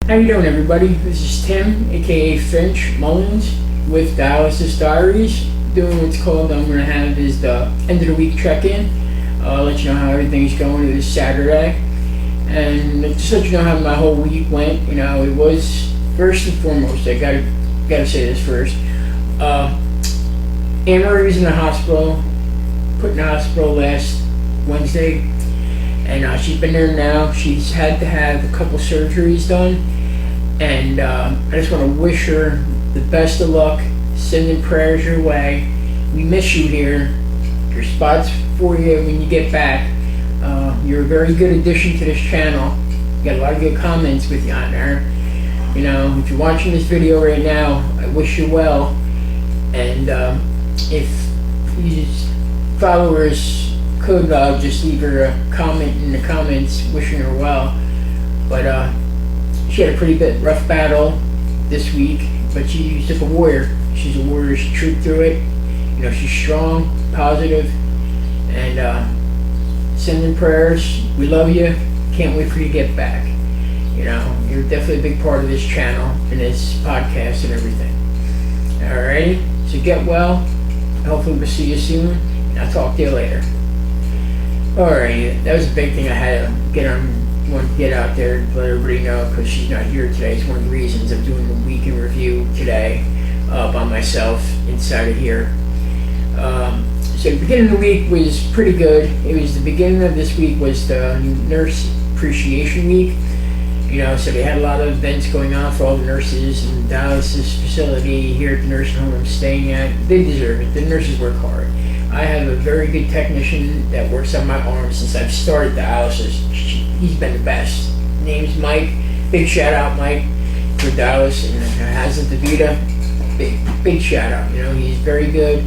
How you doing, everybody? This is Tim, aka Finch Mullins, with Dallas' Diaries. Doing what's called, I'm going to have is the end of the week check-in. Let you know how everything's going. It is Saturday. And just let you know how my whole week went. You know, it was, first and foremost, I gotta say this first. Anne-Marie was in the hospital, put in the hospital last Wednesday. And she's been there now. She's had to have a couple surgeries done. And I just want to wish her the best of luck. Sending prayers your way. We miss you here. Your spot's for you when you get back. You're a very good addition to this channel. You got a lot of good comments with you on there. You know, if you're watching this video right now, I wish you well. And if you followers could just leave her a comment in the comments wishing her well. But she had a pretty rough battle this week, but she's just a warrior. She's a warrior. She trooped through it. You know, she's strong, positive, and sending prayers. We love you. Can't wait for you to get back. You know, you're definitely a big part of this channel and this podcast and everything. Alrighty, so get well. Hopefully we'll see you soon, and I'll talk to you later. Alright, that was a big thing I had to want to get out there and let everybody know, because she's not here today. It's one of the reasons I'm doing the week in review today by myself inside of here. So the beginning of the week was pretty good. It was the beginning of this week was the Nurse Appreciation Week. You know, so they had a lot of events going on for all the nurses in Dallas' facility here at the nursing home I'm staying at. They deserve it. The nurses work hard. I have a very good technician that works on my arm since I've started Dallas. He's been the best. Name's Mike. Big shout out, Mike, for Dallas and Hazard DeVita. Big shout out. You know, he's very good.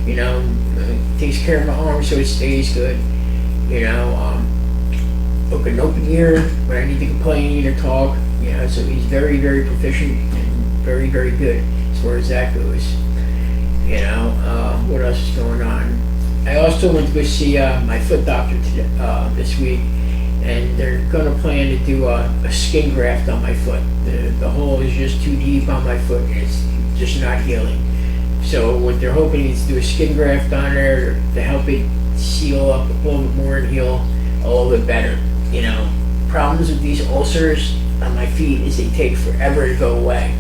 You know, takes care of my arm so it stays good. You know, book an open ear when I need to complain or talk. You know, so he's very, very proficient and very, very good as far as that goes. You know, what else is going on? I also went to go see my foot doctor today, this week, and they're going to plan to do a skin graft on my foot. The hole is just too deep on my foot, and it's just not healing. So what they're hoping is to do a skin graft on there to help it seal up a little bit more and heal a little bit better. You know, problems with these ulcers on my feet is they take forever to go away.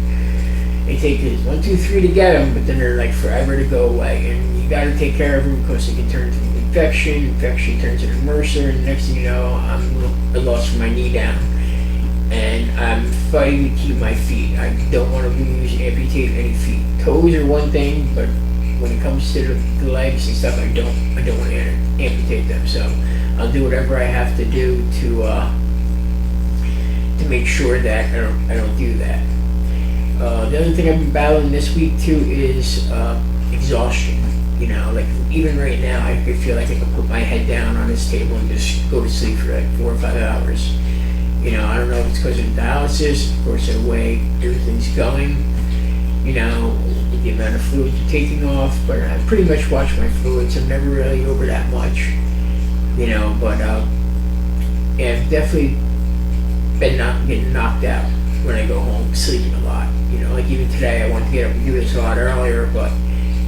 They take 1, 2, 3 to get them, but then they're like forever to go away. And you got to take care of them because it can turn into an infection. Infection turns into MRSA, and the next thing you know, I'm lost from my knee down. And I'm fighting to keep my feet. I don't want to amputate any feet. Toes are one thing, but when it comes to the legs and stuff, I don't want to amputate them. So I'll do whatever I have to do to make sure that I don't do that. The other thing I've been battling this week too is exhaustion. You know, like even right now, I feel like I can put my head down on this table and just go to sleep for like 4 or 5 hours. You know, I don't know if it's because of dialysis, of course, the way everything's going. You know, the amount of fluids are taking off, but I pretty much watch my fluids. I'm never really over that much. You know, but yeah, I've definitely been not getting knocked out when I go home, sleeping a lot. You know, like even today, I wanted to get up and do this a lot earlier, but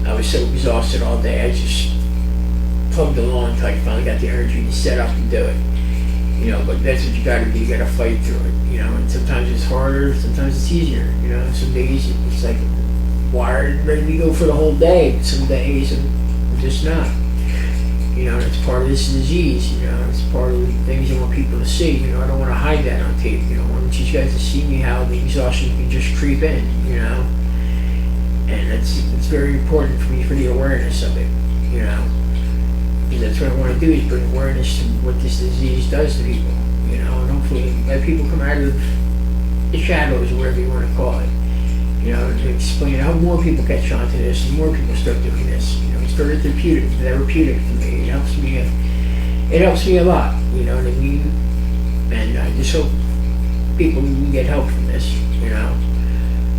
I was so exhausted all day. I just plugged along until I finally got the energy to set up and do it. You know, but that's what you gotta do. You gotta fight through it. You know, and sometimes it's harder, sometimes it's easier. You know, some days it's like wired, ready to go for the whole day. But some days I'm just not. You know, it's part of this disease. You know, it's part of the things you want people to see. You know, I don't want to hide that on tape. You know, I want you guys to see me how the exhaustion can just creep in. You know, and it's very important for me for the awareness of it. You know, because that's what I want to do is bring awareness to what this disease does to people. You know, and hopefully let people come out of the shadows or whatever you want to call it. You know, to explain how more people catch on to this and more people start doing this. You know, it's very therapeutic for me. It helps me a lot, you know what I mean? And I just hope people can get help from this, you know?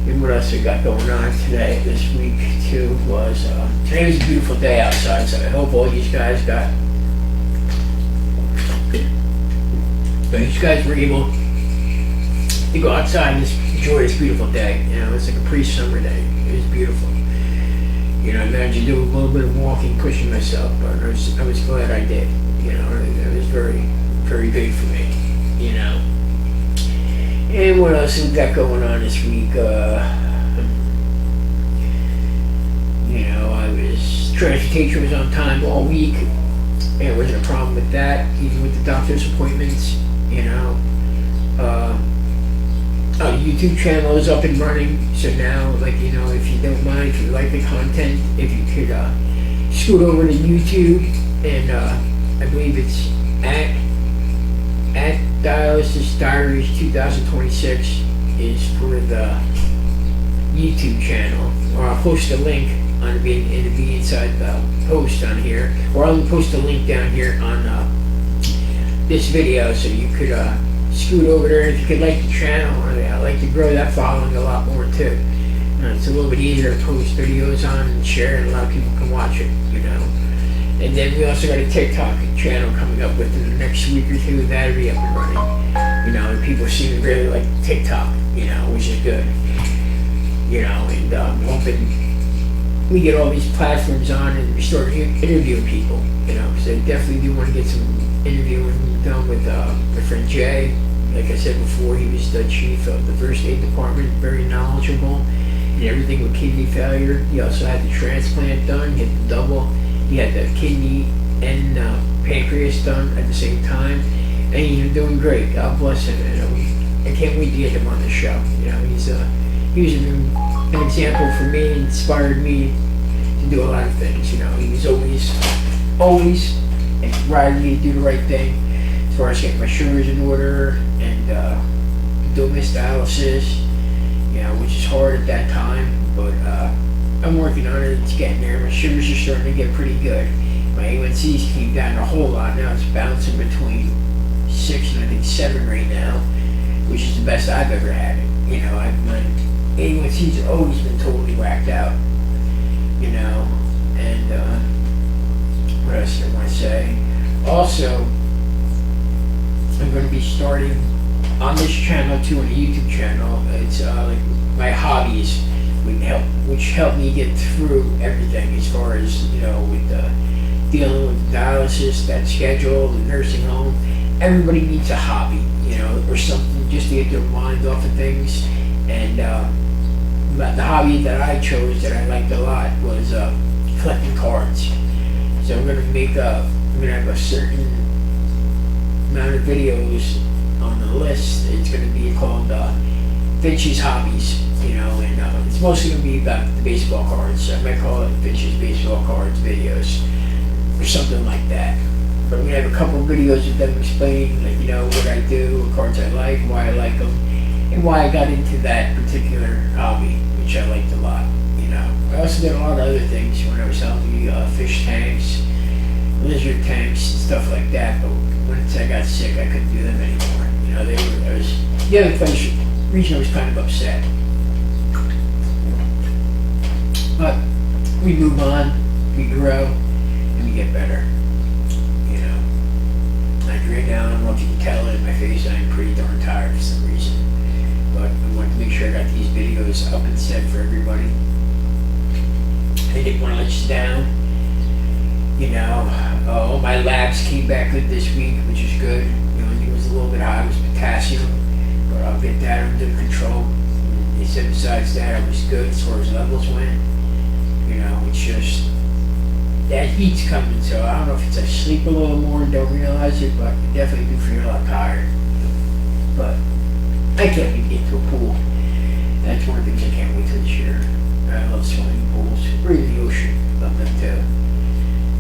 And what else I got going on today, this week too, was, today was a beautiful day outside, so I hope all you guys were able to go outside and just enjoy this beautiful day. You know, it's like a pre-summer day. It was beautiful. You know, I managed to do a little bit of walking, pushing myself, but I was glad I did. You know, it was very, very big for me. You know. And what else we got going on this week? You know, transportation was on time all week. There wasn't a problem with that, even with the doctor's appointments. You know. Our YouTube channel is up and running, so now, like, you know, if you don't mind, if you like the content, if you could scoot over to YouTube, and I believe it's at Dialysis Diaries 2026 is for the YouTube channel, or I'll post a link it'll be inside the post on here, or I'll post a link down here on this video, so you could scoot over there. If you could like the channel, I'd like to grow that following a lot more too. It's a little bit easier to post videos on and share, and a lot of people can watch it, you know. And then we also got a TikTok channel coming up within the next week or two. That'll be up and running, you know. And people seem to really like TikTok, you know, which is good, you know. And I'm hoping we get all these platforms on and we start interviewing people, you know, because I definitely do want to get some interviewing done with my friend Jay. Like I said before, he was the chief of the first aid department, very knowledgeable in everything with kidney failure. He also had the transplant done, he had the double, he had the kidney and pancreas done at the same time, and he's doing great. God bless him, and I can't wait to get him on the show. You know, he was an example for me, inspired me to do a lot of things. You know, he was always riding me to do the right thing, as far as getting my sugars in order and doing this dialysis, you know, which is hard at that time, but I'm working on it. It's getting there. My sugars are starting to get pretty good. My A1Cs came down a whole lot. Now it's bouncing between 6 and I think 7 right now, which is the best I've ever had it. You know, my A1Cs have always been totally whacked out, you know. And what else do I want to say? Also, I'm going to be starting on this channel too, on the YouTube channel. It's like my hobbies, which help me get through everything, as far as, you know, with dealing with dialysis, that schedule, the nursing home. Everybody needs a hobby, you know, or something just to get their mind off of things. And the hobby that I chose that I liked a lot was collecting cards. So I'm gonna have a certain amount of videos on the list. It's gonna be called Vince's Hobbies, you know, and it's mostly gonna be about the baseball cards. I might call it Vince's Baseball Cards videos or something like that. But I'm gonna have a couple of videos of them explaining, like, you know, what I do, what cards I like, why I like them, and why I got into that particular hobby, which I liked a lot. You know, I also did a lot of other things when I was healthy, fish tanks, lizard tanks, and stuff like that. But once I got sick, I couldn't do them anymore. You know, the other reason I was kind of upset. But we move on, we grow, and we get better. You know, right now, I don't know if you can tell it in my face, I'm pretty darn tired for some reason. But I wanted to make sure I got these videos up and set for everybody. I didn't want to let you down. You know, all my labs came back good this week, which is good. The only thing was a little bit high was potassium, but I'll get that under control. They said besides that, I was good as far as levels went. You know, it's just that heat's coming, so I don't know if it's I sleep a little more and don't realize it, but I definitely do feel a lot tired. But I can't wait to get to a pool. That's one of the things I can't wait till this year. I love swimming pools, or even the ocean. Love them too.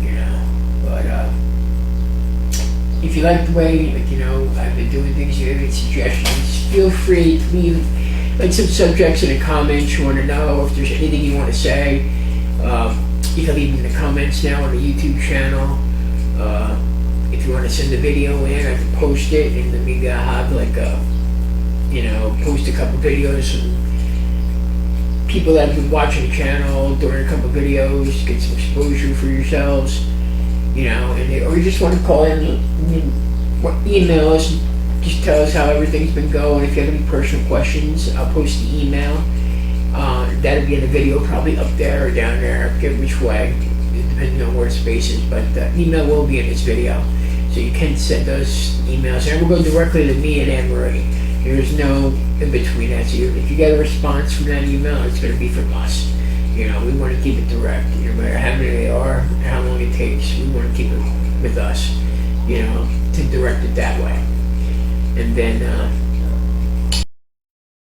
You know, but if you like the way, like, you know, I've been doing things, you have any suggestions, feel free to leave like some subjects in the comments you want to know. If there's anything you want to say, you can leave in the comments now on the YouTube channel. If you want to send the video in, I can post it, and then maybe I'll have like a, you know, post a couple videos and people that have been watching the channel during a couple videos, get some exposure for yourselves, you know, or you just want to call in, email us, just tell us how everything's been going. If you have any personal questions, I'll post the email. That'll be in the video, probably up there or down there. I forget which way, depending on where space is. But the email will be in this video, so you can send those emails, and it will go directly to me and Anne Marie. There's no in between that. So if you get a response from that email, it's going to be from us. We want to keep it direct. No matter how many they are, how long it takes, we want to keep it with us. To direct it that way. And then